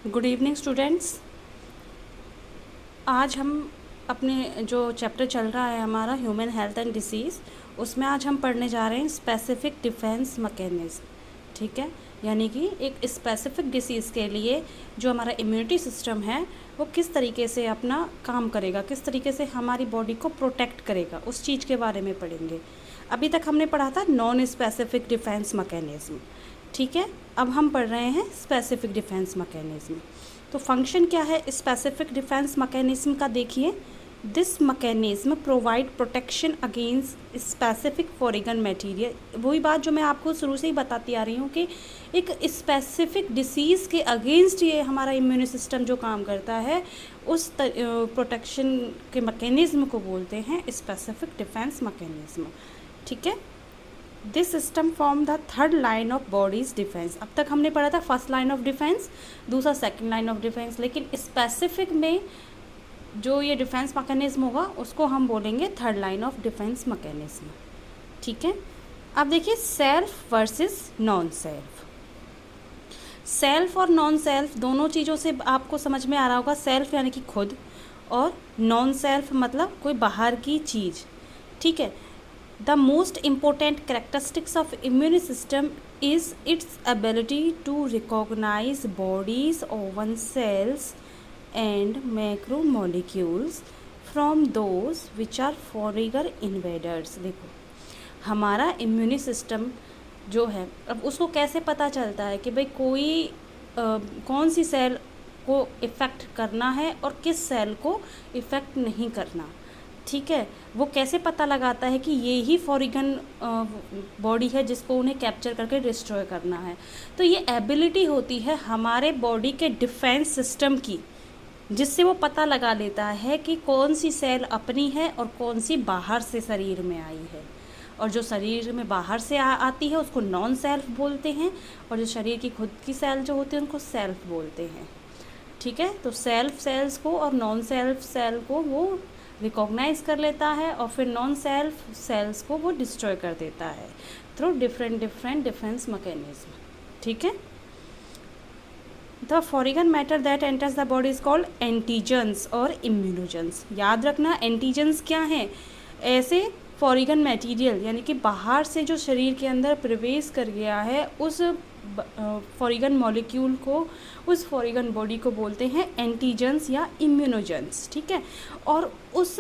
Good evening students. आज हम अपने जो चैप्टर चल रहा है हमारा ह्यूमन हेल्थ एंड डिसीज़, उसमें आज हम पढ़ने जा रहे हैं स्पेसिफिक डिफेंस मैकेनिज्म। ठीक है, यानी कि एक स्पेसिफिक डिसीज़ के लिए जो हमारा इम्यूनिटी सिस्टम है वो किस तरीके से अपना काम करेगा, किस तरीके से हमारी बॉडी को प्रोटेक्ट करेगा, उस चीज़ के बारे में पढ़ेंगे। अभी तक हमने पढ़ा था नॉन स्पेसिफिक डिफेंस मैकेनिज्म। ठीक है, अब हम पढ़ रहे हैं स्पेसिफिक डिफेंस मैकेनिज्म। तो फंक्शन क्या है स्पेसिफिक डिफेंस मैकेनिज्म का, देखिए। This mechanism provide protection against specific foreign material. वही बात जो मैं आपको शुरू से ही बताती आ रही हूँ कि एक स्पेसिफिक डिसीज़ के अगेंस्ट ये हमारा इम्यून सिस्टम जो काम करता है, उस प्रोटेक्शन के मैकेनिज्म को बोलते हैं स्पेसिफिक डिफेंस मैकेनिज्म। ठीक है, this system form the third line of bodies defence. अब तक हमने पढ़ा था फर्स्ट लाइन ऑफ डिफेंस, दूसरा सेकंड लाइन ऑफ डिफेंस, लेकिन स्पेसिफिक में जो ये डिफेंस मैकेनिज्म होगा उसको हम बोलेंगे third line of defence mechanism. ठीक है, अब देखिए self versus non self. Self और नॉन सेल्फ दोनों चीज़ों से आपको समझ में आ रहा होगा। सेल्फ यानी कि खुद, और नॉन सेल्फ मतलब कोई बाहर की चीज़। ठीक है, the most important characteristics of immune system is its ability to recognize bodies own cells and macromolecules from those which are foreign invaders। देखो, हमारा इम्यूनी सिस्टम जो है, अब उसको कैसे पता चलता है कि भाई कोई कौन सी सेल को इफ़ेक्ट करना है और किस सेल को इफ़ेक्ट नहीं करना। ठीक है, वो कैसे पता लगाता है कि ये ही फॉरेन बॉडी है जिसको उन्हें कैप्चर करके डिस्ट्रॉय करना है। तो ये एबिलिटी होती है हमारे बॉडी के डिफेंस सिस्टम की, जिससे वो पता लगा लेता है कि कौन सी सेल अपनी है और कौन सी बाहर से शरीर में आई है। और जो शरीर में बाहर से आती है उसको नॉन सेल्फ बोलते हैं, और जो शरीर की खुद की सेल जो होती है उनको सेल्फ बोलते हैं। ठीक है, तो सेल्फ सेल्स को और नॉन सेल्फ सेल को वो रिकॉग्नाइज कर लेता है, और फिर नॉन सेल्फ सेल्स को वो डिस्ट्रॉय कर देता है थ्रू डिफरेंट डिफेंस मैकेनिज्म। ठीक है, the foreign matter that enters the body is called antigens और इम्यूनोजेंस। याद रखना, एंटीजन्स क्या हैं? ऐसे फॉरेन मटेरियल यानी कि बाहर से जो शरीर के अंदर प्रवेश कर गया है, उस फॉरेन मॉलिक्यूल को, उस फॉरेन बॉडी को बोलते हैं एंटीजन्स या इम्यूनोजेंस। ठीक है, और उस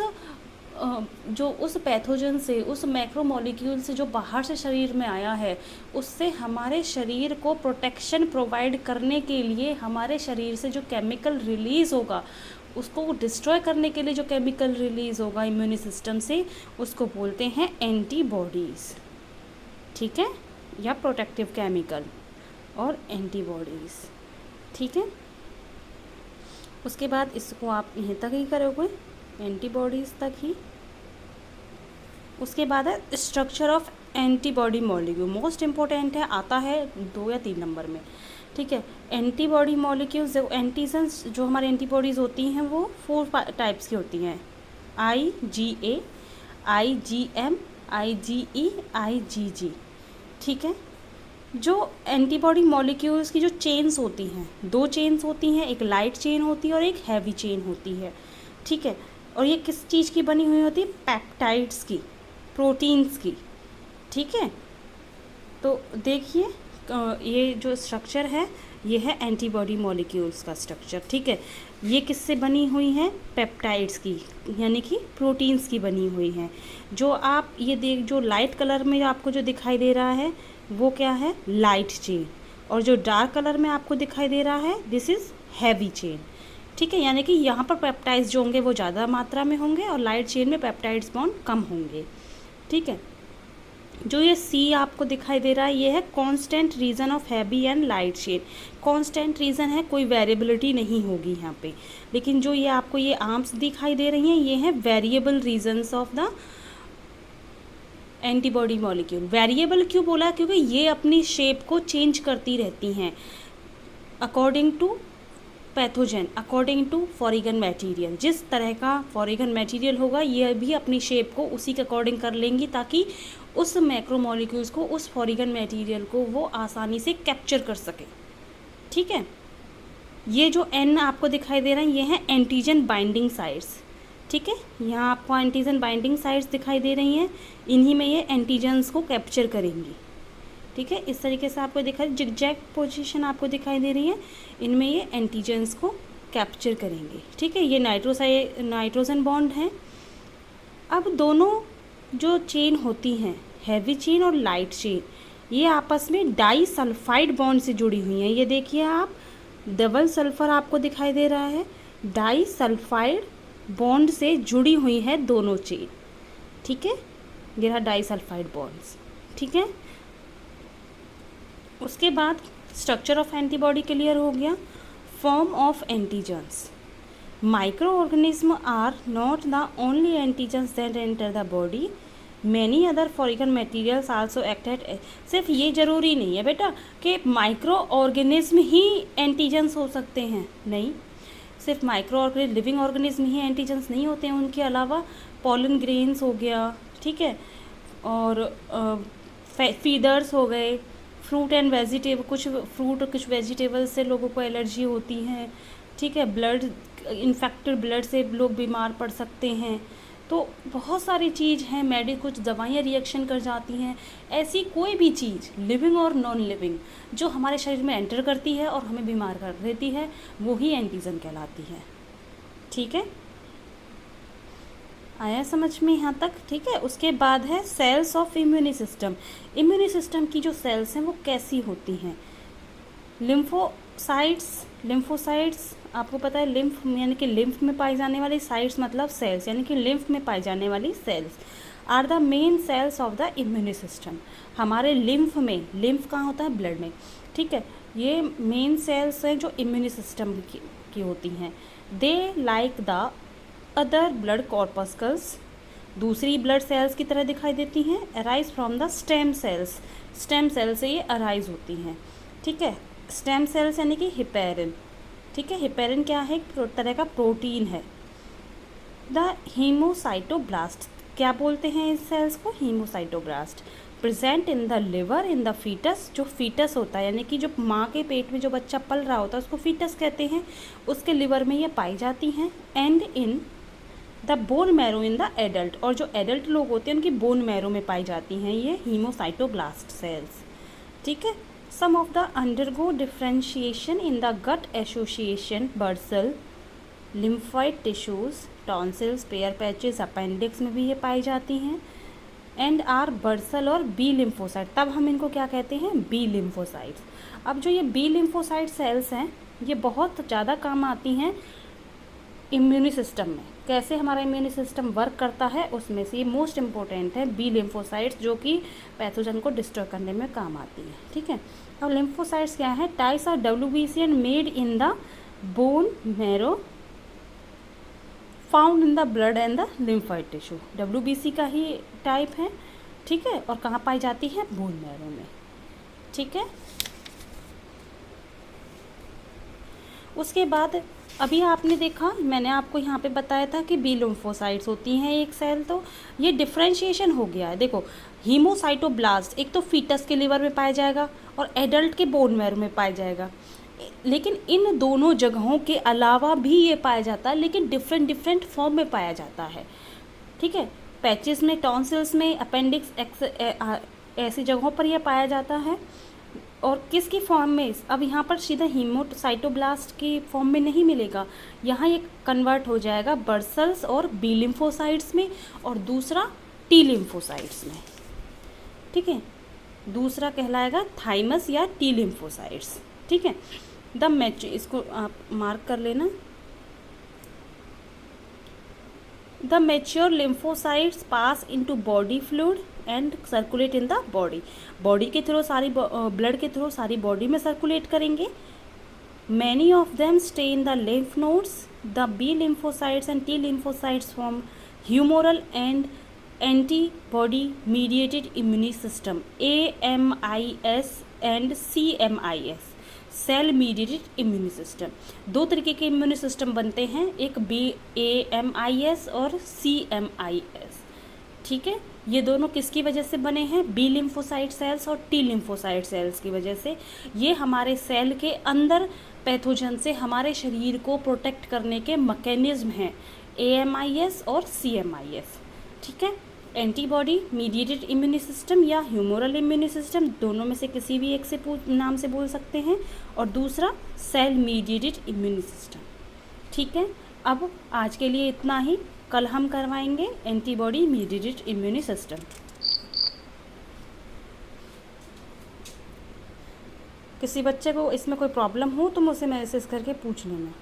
पैथोजन से, उस मैक्रोमोलिक्यूल से जो बाहर से शरीर में आया है, उससे हमारे शरीर को प्रोटेक्शन प्रोवाइड करने के लिए हमारे शरीर से जो केमिकल रिलीज़ होगा, उसको डिस्ट्रॉय करने के लिए जो केमिकल रिलीज़ होगा इम्यूनी सिस्टम से, उसको बोलते हैं एंटीबॉडीज़। ठीक है, या प्रोटेक्टिव केमिकल और एंटीबॉडीज़। ठीक है, उसके बाद इसको आप यहीं तक ही करोगे, एंटीबॉडीज़ तक ही। उसके बाद है structure of antibody molecule. Most important है, आता है 2 या 3 नंबर में। ठीक है, एंटीबॉडी मॉलिक्यूल्स, जो एंटीजन्स, जो हमारे एंटीबॉडीज़ होती हैं वो 4 टाइप्स की होती हैं। IgA, IgM, IgE, IgG। ठीक है, जो एंटीबॉडी मॉलिक्यूल्स की जो चेन्स होती हैं, 2 चेन्स होती हैं, एक लाइट चेन होती है और एक हैवी चेन होती है। ठीक है, और ये किस चीज़ की बनी हुई होती है? पेप्टाइड्स की, प्रोटीन्स की। ठीक है, तो देखिए ये जो स्ट्रक्चर है ये है एंटीबॉडी मॉलिक्यूल्स का स्ट्रक्चर। ठीक है, ये किससे बनी हुई है? पेप्टाइड्स की, यानी कि प्रोटीन्स की बनी हुई हैं। जो आप ये जो लाइट कलर में आपको जो दिखाई दे रहा है वो क्या है? Light chain. और जो डार्क कलर में आपको दिखाई दे रहा है, दिस इज़ हैवी चेन। ठीक है, यानी कि यहाँ पर पेप्टाइड्स जो होंगे वो ज़्यादा मात्रा में होंगे और लाइट चेन में पेप्टाइड्स बॉन्ड कम होंगे। ठीक है, जो ये सी आपको दिखाई दे रहा है ये है constant region of heavy and light chain. Constant region है, कोई वेरिएबिलिटी नहीं होगी यहाँ पे। लेकिन जो ये आपको ये आर्म्स दिखाई दे रही हैं ये हैं variable regions of the antibody molecule. Variable क्यों बोला? क्योंकि ये अपनी शेप को चेंज करती रहती हैं according to pathogen, according to foreign material. जिस तरह का फॉरेन मटेरियल होगा ये भी अपनी शेप को उसी के अकॉर्डिंग कर लेंगी, ताकि उस मैक्रोमोलिक्यूल्स को, उस फॉरेन मटेरियल को वो आसानी से कैप्चर कर सके। ठीक है, ये जो N आपको दिखाई दे रहा है ये है एंटीजन बाइंडिंग साइट्स, ठीक है। यहाँ आपको एंटीजन बाइंडिंग साइट्स दिखाई दे रही हैं, इन्हीं में ये एंटीजन्स को कैप्चर करेंगी, ठीक है। इस तरीके से आपको दिखाई जिगजैग पोजीशन आपको दिखाई दे रही है, इनमें ये एंटीजन्स को कैप्चर करेंगे, ठीक है। ये नाइट्रोजन बॉन्ड है। अब दोनों जो चेन होती हैं, हैवी चेन और लाइट चेन, ये आपस में डाई सल्फाइड बॉन्ड से जुड़ी हुई हैं। ये देखिए आप, डबल सल्फर आपको दिखाई दे रहा है, डाई सल्फाइड बॉन्ड से जुड़ी हुई है दोनों चेन, ठीक है। ये रहा डाई सल्फाइड बॉन्ड्स, ठीक है। उसके बाद स्ट्रक्चर ऑफ एंटीबॉडी क्लियर हो गया। Form of antigens, microorganism are not the only antigens that enter the body, many other foreign materials also act at. सिर्फ ये ज़रूरी नहीं है बेटा कि माइक्रो ऑर्गेनिज्म ही एंटीजन्स हो सकते हैं, नहीं, सिर्फ माइक्रो ऑर्गेनिज्म, लिविंग ऑर्गेनिज्म ही एंटीजन्स नहीं होते हैं, उनके अलावा पॉलन ग्रेन्स हो गया, ठीक है, और फीदर्स हो गए, फ्रूट एंड वेजिटेबल, कुछ फ्रूट और कुछ वेजिटेबल्स से लोगों को एलर्जी होती है, ठीक है। ब्लड, इन्फेक्टेड ब्लड से लोग बीमार पड़ सकते हैं। तो बहुत सारी चीज़ हैं, कुछ दवाइयाँ रिएक्शन कर जाती हैं। ऐसी कोई भी चीज़ लिविंग और नॉन लिविंग जो हमारे शरीर में एंटर करती है और हमें बीमार कर देती है, वो ही एंटीजन कहलाती है, ठीक है। आया समझ में यहाँ तक, ठीक है। उसके बाद है cells of immune system. Immune system की जो सेल्स हैं वो कैसी होती हैं? लिम्फोसाइट्स आपको पता है, लिम्फ यानी कि लिम्फ में पाई जाने वाली, साइट्स मतलब सेल्स यानी कि लिम्फ में पाई जाने वाली cells are the main cells of the immune system. हमारे लिम्फ में, लिम्फ कहाँ होता है? ब्लड में, ठीक है। ये मेन सेल्स हैं जो इम्यूनी सिस्टम की होती हैं। They like the other blood corpuscles, दूसरी ब्लड सेल्स की तरह दिखाई देती हैं। Arise from the stem cells, stem cell से ये अराइज होती हैं, ठीक है। स्टेम सेल्स यानी कि हिपेरिन, ठीक है। हिपेरिन क्या है? एक तरह का प्रोटीन है। द हीमोसाइटोब्लास्ट, क्या बोलते हैं इस सेल्स को? Haemocytoblast. Present in the liver in the foetus, जो फीटस होता है यानी कि जो माँ के पेट में जो बच्चा पल रहा होता है उसको फीटस कहते हैं, उसके लिवर में ये पाई जाती हैं। And in the bone marrow in the adult, और जो एडल्ट लोग होते हैं उनकी बोन मैरो में पाई जाती हैं ये हीमोसाइटोब्लास्ट सेल्स, ठीक है। Some of the undergo differentiation in the gut association, bursal, lymphoid tissues, tonsils, Peyer's patches, appendix में भी ये पाई जाती हैं। एंड आर बर्सल और बी लिम्फोसाइट, तब हम इनको क्या कहते हैं? B lymphocytes. अब जो ये बी लिम्फोसाइट सेल्स हैं ये बहुत ज़्यादा काम आती हैं इम्यूनी सिस्टम में। कैसे हमारा इम्यूनी सिस्टम वर्क करता है उसमें से ये मोस्ट इम्पोर्टेंट है बी लिम्फोसाइट्स, जो कि पैथोजन को डिस्ट्रॉय करने में काम आती है, ठीक है। अब लिम्फोसाइट्स क्या है? Types of WBC and made in the bone marrow, found in the blood and the lymphoid tissue. WBC का ही टाइप है, ठीक है, और कहाँ पाई जाती है? बोन मैरो में, ठीक है। उसके बाद अभी आपने देखा, मैंने आपको यहाँ पे बताया था कि बी लिम्फोसाइट्स होती हैं एक सेल, तो ये डिफ्रेंशिएशन हो गया है। देखो, हीमोसाइटोब्लास्ट एक तो फीटस के लिवर में पाया जाएगा और एडल्ट के बोन मैरो में पाया जाएगा, लेकिन इन दोनों जगहों के अलावा भी ये पाया जाता है, लेकिन डिफरेंट फॉर्म में पाया जाता है, ठीक है। पैचेस में, टॉन्सिल्स में, अपेंडिक्स, ऐसी जगहों पर यह पाया जाता है। और किसकी फॉर्म में? अब यहाँ पर सीधा हीमोसाइटोब्लास्ट की फॉर्म में नहीं मिलेगा, यहाँ ये कन्वर्ट हो जाएगा बर्सल्स और बी लिम्फोसाइट्स में, और दूसरा टी लिम्फोसाइट्स में, ठीक है। दूसरा कहलाएगा थाइमस या टी लिम्फोसाइट्स, ठीक है। इसको आप मार्क कर लेना। The mature lymphocytes pass into body fluid and circulate in the body, body के थ्रू सारी ब्लड के थ्रू सारी बॉडी में सर्कुलेट करेंगे। Many of them stay in the lymph nodes, the B lymphocytes and T lymphocytes form humoral and antibody mediated immune system, AMIS and CMIS, cell mediated immune system. दो तरीके के immune system बनते हैं, एक AMIS और CMIS, ठीक है। ये दोनों किसकी वजह से बने हैं? बी लिम्फोसाइट सेल्स और टी लिम्फोसाइट सेल्स की वजह से। ये हमारे सेल के अंदर पैथोजन से हमारे शरीर को प्रोटेक्ट करने के मैकेनिज्म हैं, AMIS और CMIS। ठीक है, एंटीबॉडी मीडिएटेड इम्यूनी सिस्टम या ह्यूमोरल इम्यूनी सिस्टम, दोनों में से किसी भी एक से नाम से बोल सकते हैं, और दूसरा सेल मीडिएटेड इम्यूनी सिस्टम। ठीक है, अब आज के लिए इतना ही, कल हम करवाएंगे एंटीबॉडी मीडिएटेड इम्यूनी सिस्टम। किसी बच्चे को इसमें कोई प्रॉब्लम हो तो मुझसे मैसेज करके पूछ लेना।